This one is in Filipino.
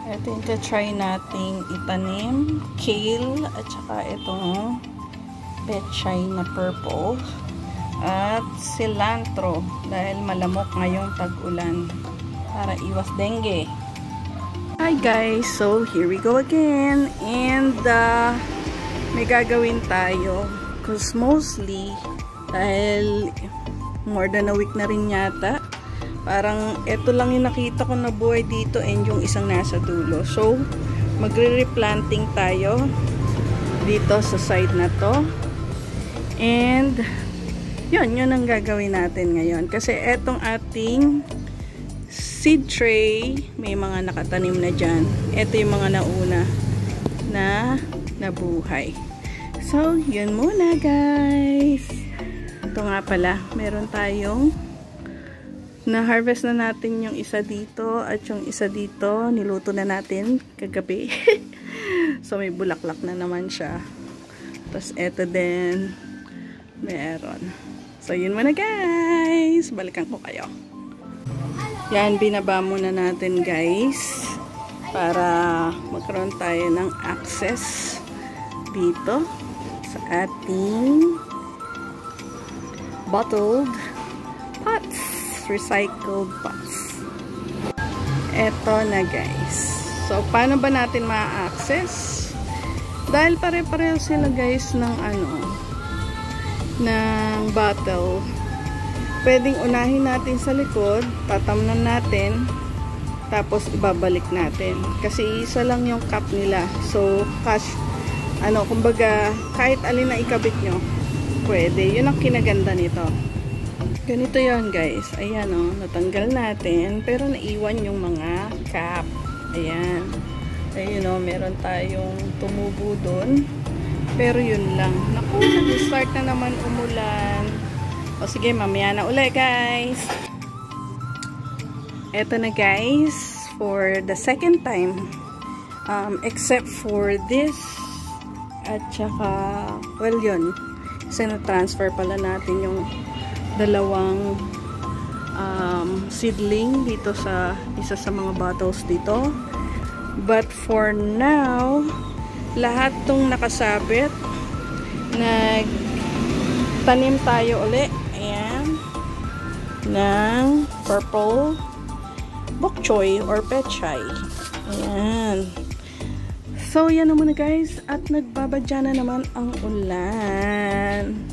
Ito yung try nating itanim. Kale at saka itong pechay na purple. At cilantro dahil malamok ngayong tag-ulan para iwas dengue. Hi guys! So here we go again. And may gagawin tayo. Because mostly dahil more than a week na rin yata. Parang ito lang yung nakita ko na buhay dito and yung isang nasa dulo. So, magre-replanting tayo dito sa side na to. And, yun ang gagawin natin ngayon. Kasi etong ating seed tray, may mga nakatanim na dyan. Ito yung mga nauna na nabuhay. So, yun muna guys. Ito nga pala, meron tayong na-harvest na natin yung isa dito at yung isa dito niluto na natin kagabi. So may bulaklak na naman siya. Tapos eto din meron. So yun muna guys, balikan ko kayo. Yan, binaba muna natin guys para magkaroon tayo ng access dito sa ating bottled pots, recycled pots. Eto na guys. So, paano ba natin ma-access? Dahil pare-pareho sila guys ng ng bottle. Pwedeng unahin natin sa likod, tatamnan natin, tapos ibabalik natin. Kasi isa lang yung cup nila. So, kumbaga, kahit alin na ikabit nyo, pwede. Yun ang kinaganda nito. Ganito yon guys. Ayan natanggal natin. Pero naiwan yung mga cap. Ayan. Ayun meron tayong tumubo dun. Pero yun lang. Naku, nag-start na naman umulan. O sige, mamaya na uli guys. Eto na guys. For the second time. Except for this. At saka, well yun. Kasi na-transfer pala natin yung dalawang seedling dito sa isa sa mga bottles dito. But for now, lahat tong nakasabit, nagtanim tayo uli. Ayan. Ng purple bok choy or pechay. Ayan. So, yan naman na guys. At nagbabadya na naman ang ulan.